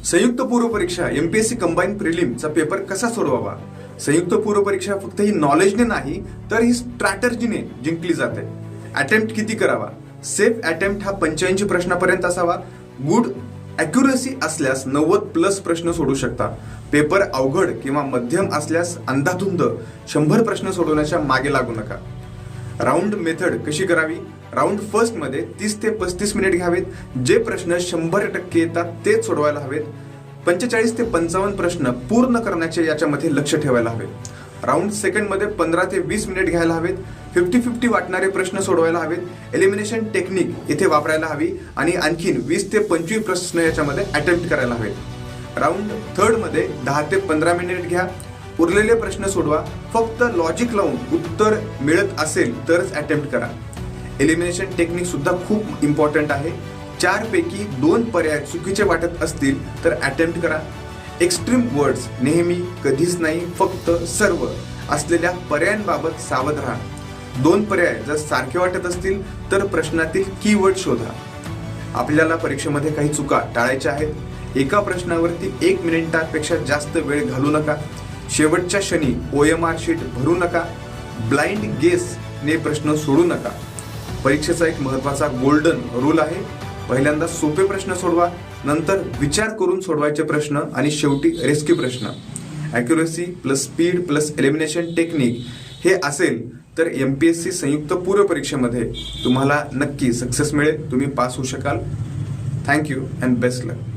संयुक्त पूर्व परीक्षा एमपीएससी कंबाईन प्रिलिमचा पेपर कसा सोडवावा। संयुक्त पूर्व परीक्षा फक्त ही नॉलेजने नाही तर ही स्ट्रॅटर्जीने जिंकली जाते। अटेम्प्ट किती करावा। सेफ अटेम्प्ट हा 85 प्रश्नापर्यंत असावा। गुड अॅक्युरसी असल्यास 90+ प्रश्न सोडू शकता। पेपर अवघड किंवा मध्यम असल्यास अंधाधुंद 100 प्रश्न सोडवण्याच्या मागे लागू नका। राऊंड मेथड कशी करावी। राऊंड फर्स्ट मध्ये 30 ते 35 मिनिट घ्यावेत। जे प्रश्न 100% येतात तेच सोडवायला हवेत। 45 ते 55 प्रश्न पूर्ण करण्याचे याच्यामध्ये लक्ष ठेवायला हवे। राऊंड सेकंड मध्ये 15 ते 20 मिनिट घ्यायला हवेत। 50-50 वाटणारे प्रश्न सोडवायला हवेत। एलिमिनेशन टेक्निक इथे वापरायला हवी आणि आणखीन 20 ते 25 प्रश्न याच्यामध्ये अटेम्प्ट करायला हवेत। राऊंड थर्ड मध्ये 10 ते 15 मिनिट घ्या। उरलेले प्रश्न सोडवा। फक्त लॉजिक लावून उत्तर मिळत असेल तरच अटेम्प्ट करा। एलिमिनेशन टेक्निक सुद्धा खूप इम्पॉर्टंट आहे। 4 पैकी 2 पर्याय चुकीचे वाटत असतील तर अटेम्प्ट करा। एक्स्ट्रीम वर्ड्स नेहमी, कधीच नाही, फक्त, सर्व असलेल्या पर्यायांबाबत सावध राहा। 2 पर्याय जर सारखे वाटत असतील तर प्रश्नातील कीवर्ड शोधा। आपल्याला परीक्षेमध्ये काही चुका टाळायच्या आहेत। एका प्रश्नावरती 1 मिनिटापेक्षा जास्त वेळ घालू नका। शेवटच्या क्षणी OMR शीट भरू नका। ब्लाइंड गेस ने प्रश्न सोडू नका। परीक्षेचा एक महत्त्वाचा गोल्डन रूल आहे। पहिल्यांदा सोपे प्रश्न सोडवा, नंतर विचार करून सोडवायचे प्रश्न आणि शेवटी रेस्क्यू प्रश्न। Accuracy plus speed plus elimination technique हे असेल तर एमपीएससी संयुक्त पूर्व परीक्षेमध्ये तुम्हाला नक्की सक्सेस मिळेल। तुम्ही पास होऊ शकाल। Thank you and best luck.